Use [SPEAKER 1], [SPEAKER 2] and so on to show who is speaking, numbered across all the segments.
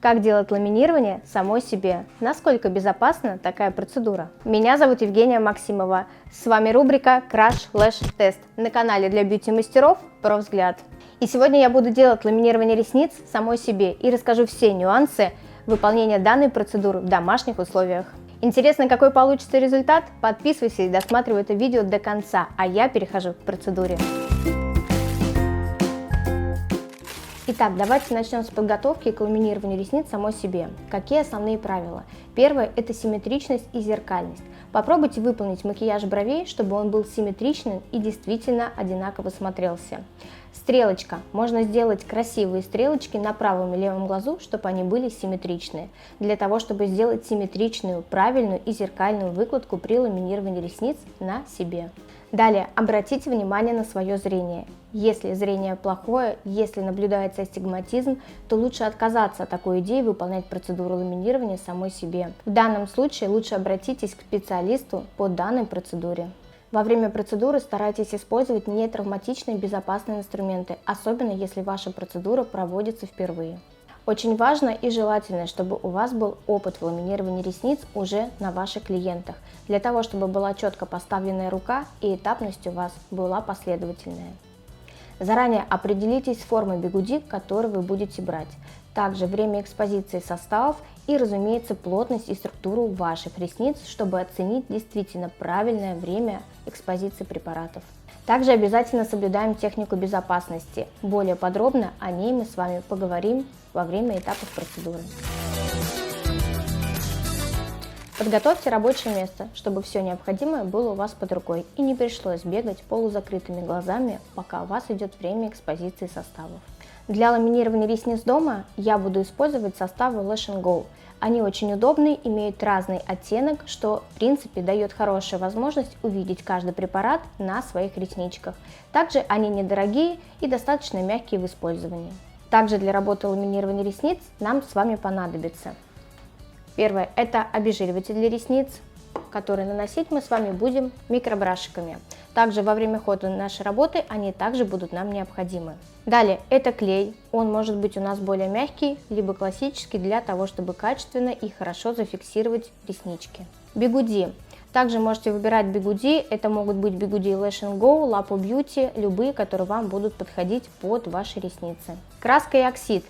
[SPEAKER 1] Как делать ламинирование самой себе? Насколько безопасна такая процедура? Меня зовут Евгения Максимова. С вами рубрика Crash Lash Test на канале для бьюти-мастеров «Про взгляд». И сегодня я буду делать ламинирование ресниц самой себе и расскажу все нюансы выполнения данной процедуры в домашних условиях. Интересно, какой получится результат? Подписывайся и досматривай это видео до конца, а я перехожу к процедуре. Итак, давайте начнем с подготовки к ламинированию ресниц самой себе. Какие основные правила? Первое – это симметричность и зеркальность. Попробуйте выполнить макияж бровей, чтобы он был симметричным и действительно одинаково смотрелся. Стрелочка. Можно сделать красивые стрелочки на правом и левом глазу, чтобы они были симметричные. Для того, чтобы сделать симметричную, правильную и зеркальную выкладку при ламинировании ресниц на себе. Далее, обратите внимание на свое зрение. Если зрение плохое, если наблюдается астигматизм, то лучше отказаться от такой идеи выполнять процедуру ламинирования самой себе. В данном случае лучше обратитесь к специалисту по данной процедуре. Во время процедуры старайтесь использовать нетравматичные и безопасные инструменты, особенно если ваша процедура проводится впервые. Очень важно и желательно, чтобы у вас был опыт в ламинировании ресниц уже на ваших клиентах, для того, чтобы была четко поставленная рука и этапность у вас была последовательная. Заранее определитесь с формой бигуди, которую вы будете брать. Также время экспозиции составов и, разумеется, плотность и структуру ваших ресниц, чтобы оценить действительно правильное время экспозиции препаратов. Также обязательно соблюдаем технику безопасности. Более подробно о ней мы с вами поговорим во время этапов процедуры. Подготовьте рабочее место, чтобы все необходимое было у вас под рукой и не пришлось бегать полузакрытыми глазами, пока у вас идет время экспозиции составов. Для ламинирования ресниц дома я буду использовать составы Lash & Go. Они очень удобные, имеют разный оттенок, что в принципе дает хорошую возможность увидеть каждый препарат на своих ресничках. Также они недорогие и достаточно мягкие в использовании. Также для работы ламинирования ресниц нам с вами понадобится. Первое – это обезжириватель для ресниц, который наносить мы с вами будем микробрашиками. Также во время хода нашей работы они также будут нам необходимы. Далее это клей, он может быть у нас более мягкий, либо классический, для того, чтобы качественно и хорошо зафиксировать реснички. Бигуди. Также можете выбирать бигуди, это могут быть бигуди Lash & Go, Lapo Beauty, любые, которые вам будут подходить под ваши ресницы. Краска и оксид.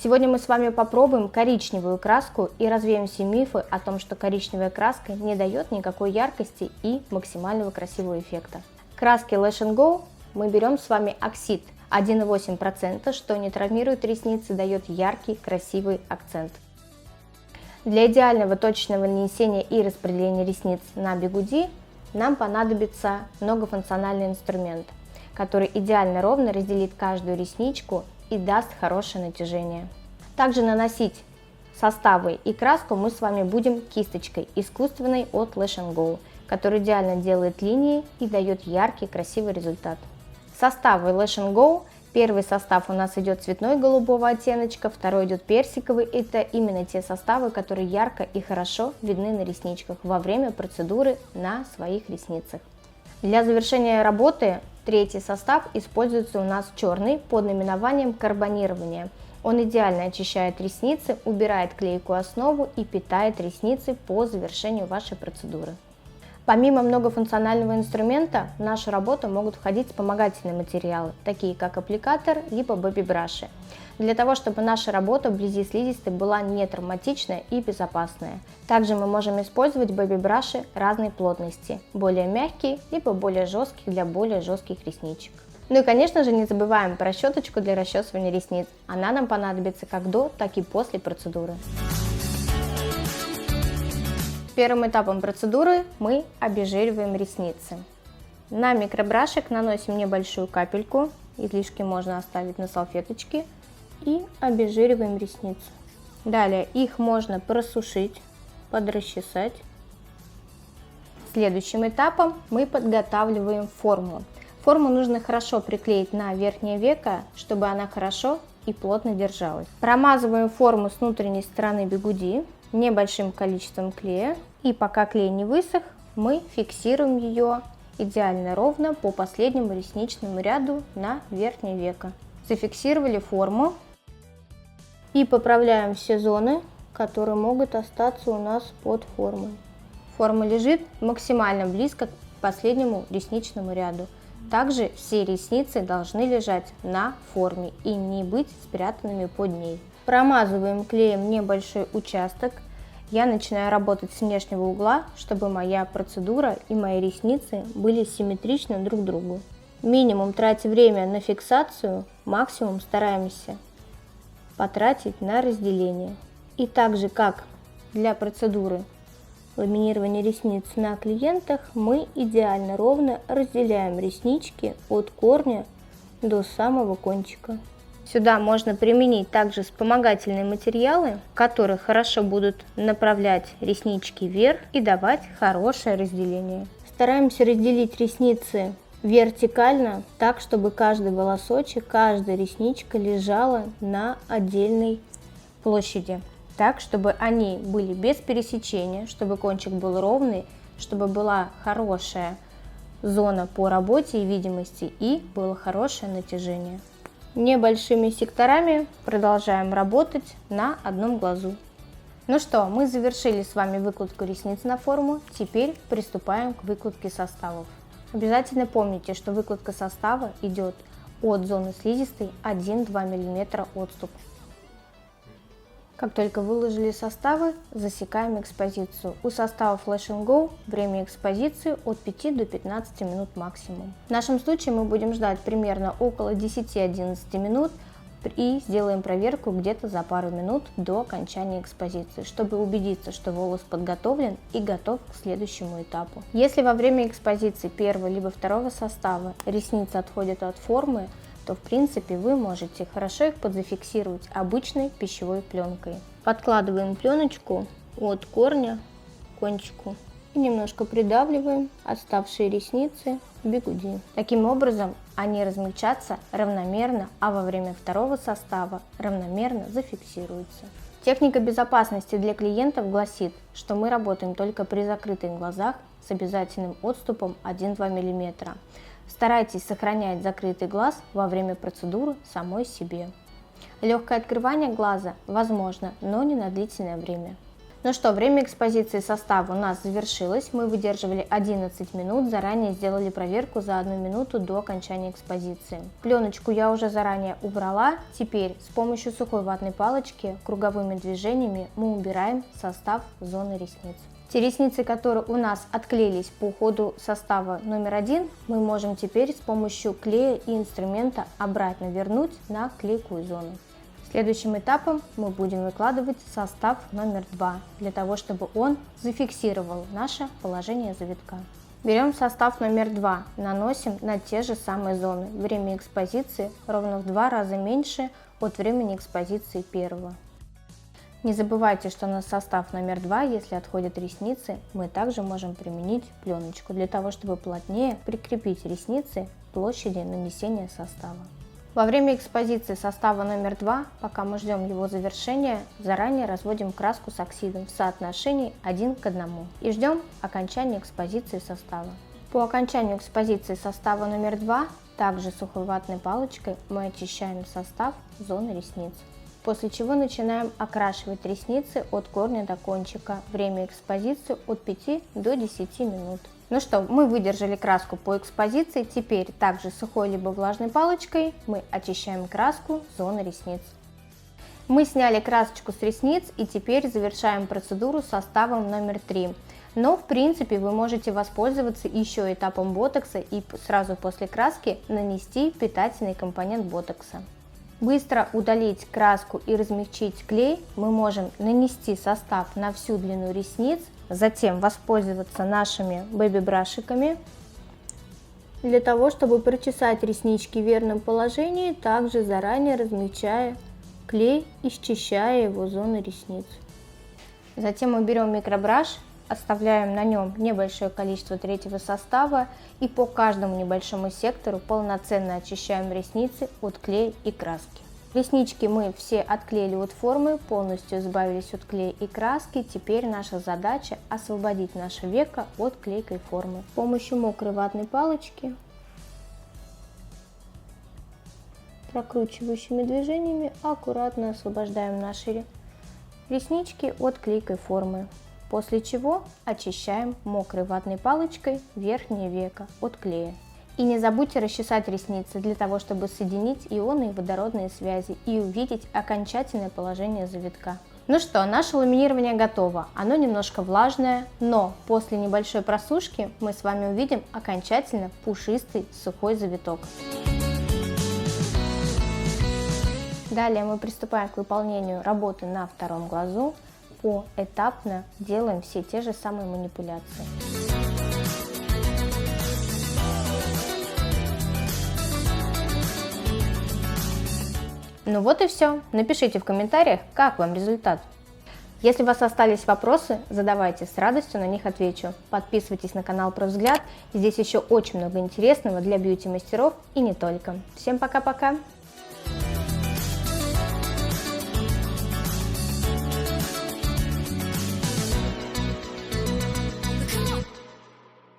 [SPEAKER 1] Сегодня мы с вами попробуем коричневую краску и развеем все мифы о том, что коричневая краска не дает никакой яркости и максимального красивого эффекта. Краски Lash & Go мы берем с вами оксид 1,8%, что не травмирует ресницы, дает яркий красивый акцент. Для идеального точечного нанесения и распределения ресниц на бигуди нам понадобится многофункциональный инструмент, который идеально ровно разделит каждую ресничку и даст хорошее натяжение. Также наносить составы и краску мы с вами будем кисточкой искусственной от Lash & Go, которая идеально делает линии и дает яркий красивый результат. Составы Lash & Go. Первый состав у нас идет цветной голубого оттеночка, второй идет персиковый. Это именно те составы, которые ярко и хорошо видны на ресничках во время процедуры на своих ресницах. Для завершения работы третий состав используется у нас черный под наименованием карбонирование. Он идеально очищает ресницы, убирает клейкую основу и питает ресницы по завершению вашей процедуры. Помимо многофункционального инструмента, в нашу работу могут входить вспомогательные материалы, такие как аппликатор либо бэби-браши, для того, чтобы наша работа вблизи слизистой была не травматичная и безопасная. Также мы можем использовать бэби-браши разной плотности, более мягкие либо более жесткие для более жестких ресничек. Ну и конечно же не забываем про щеточку для расчесывания ресниц, она нам понадобится как до, так и после процедуры. Первым этапом процедуры мы обезжириваем ресницы. На микробрашик наносим небольшую капельку, излишки можно оставить на салфеточке, и обезжириваем ресницы. Далее их можно просушить, подрасчесать. Следующим этапом мы подготавливаем форму. Форму нужно хорошо приклеить на верхнее веко, чтобы она хорошо и плотно держалась. Промазываем форму с внутренней стороны бигуди небольшим количеством клея, и пока клей не высох, мы фиксируем ее идеально ровно по последнему ресничному ряду на верхнее веко. Зафиксировали форму И поправляем все зоны, которые могут остаться у нас под формой. Форма лежит максимально близко к последнему ресничному ряду. Также все ресницы должны лежать на форме и не быть спрятанными под ней. Промазываем клеем небольшой участок. Я начинаю работать с внешнего угла, чтобы моя процедура и мои ресницы были симметричны друг к другу. Минимум тратя время на фиксацию, максимум стараемся потратить на разделение. И так же, как для процедуры ламинирования ресниц на клиентах, мы идеально ровно разделяем реснички от корня до самого кончика. Сюда можно применить также вспомогательные материалы, которые хорошо будут направлять реснички вверх и давать хорошее разделение. Стараемся разделить ресницы вертикально, так чтобы каждый волосочек, каждая ресничка лежала на отдельной площади. Так, чтобы они были без пересечения, чтобы кончик был ровный, чтобы была хорошая зона по работе и видимости и было хорошее натяжение. Небольшими секторами продолжаем работать на одном глазу. Ну что, мы завершили с вами выкладку ресниц на форму, теперь приступаем к выкладке составов. Обязательно помните, что выкладка состава идет от зоны слизистой 1-2 мм отступ. Как только выложили составы, засекаем экспозицию. У состава Flash & Go время экспозиции от 5 до 15 минут максимум. В нашем случае мы будем ждать примерно около 10-11 минут и сделаем проверку где-то за пару минут до окончания экспозиции, чтобы убедиться, что волос подготовлен и готов к следующему этапу. Если во время экспозиции первого либо второго состава ресницы отходят от формы, то в принципе вы можете хорошо их подзафиксировать обычной пищевой пленкой. Подкладываем пленочку от корня к кончику и немножко придавливаем отставшие ресницы в бигуди. Таким образом они размягчатся равномерно, а во время второго состава равномерно зафиксируются. Техника безопасности для клиентов гласит, что мы работаем только при закрытых глазах с обязательным отступом 1-2 мм. Старайтесь сохранять закрытый глаз во время процедуры самой себе. Легкое открывание глаза возможно, но не на длительное время. Ну что, время экспозиции состава у нас завершилось. Мы выдерживали 11 минут, заранее сделали проверку за 1 минуту до окончания экспозиции. Пленочку я уже заранее убрала. Теперь с помощью сухой ватной палочки круговыми движениями мы убираем состав зоны ресниц. Те ресницы, которые у нас отклеились по ходу состава номер 1, мы можем теперь с помощью клея и инструмента обратно вернуть на клейкую зону. Следующим этапом мы будем выкладывать состав номер 2, для того, чтобы он зафиксировал наше положение завитка. Берем состав номер 2, наносим на те же самые зоны. Время экспозиции ровно в 2 раза меньше от времени экспозиции первого. Не забывайте, что на состав номер 2, если отходят ресницы, мы также можем применить пленочку, для того, чтобы плотнее прикрепить ресницы к площади нанесения состава. Во время экспозиции состава номер 2, пока мы ждем его завершения, заранее разводим краску с оксидом в соотношении 1 к 1 и ждем окончания экспозиции состава. По окончанию экспозиции состава номер 2, также сухой ватной палочкой мы очищаем состав зоны ресниц. После чего начинаем окрашивать ресницы от корня до кончика. Время экспозиции от 5 до 10 минут. Ну что, мы выдержали краску по экспозиции. Теперь также сухой либо влажной палочкой мы очищаем краску зоны ресниц. Мы сняли красочку с ресниц и теперь завершаем процедуру составом номер 3. Но в принципе вы можете воспользоваться еще этапом ботокса и сразу после краски нанести питательный компонент ботокса. Быстро удалить краску и размягчить клей мы можем нанести состав на всю длину ресниц, затем воспользоваться нашими бэби-брашиками для того, чтобы прочесать реснички в верном положении, также заранее размягчая клей и счищая его зоны ресниц. Затем мы берем микробраш, оставляем на нем небольшое количество третьего состава и по каждому небольшому сектору полноценно очищаем ресницы от клея и краски. Реснички мы все отклеили от формы, полностью избавились от клея и краски. Теперь наша задача освободить наше веко от клейкой формы. С помощью мокрой ватной палочки Прокручивающими движениями аккуратно освобождаем наши реснички от клейкой формы, после чего очищаем мокрой ватной палочкой верхнее веко от клея. И не забудьте расчесать ресницы для того, чтобы соединить ионные и водородные связи и увидеть окончательное положение завитка. Ну что, наше ламинирование готово. Оно немножко влажное, но после небольшой просушки мы с вами увидим окончательно пушистый сухой завиток. Далее мы приступаем к выполнению работы на втором глазу. Поэтапно делаем все те же самые манипуляции. Ну вот и все. Напишите в комментариях, как вам результат. Если у вас остались вопросы, задавайте, с радостью на них отвечу. Подписывайтесь на канал Про Взгляд, здесь еще очень много интересного для бьюти-мастеров и не только. Всем пока-пока!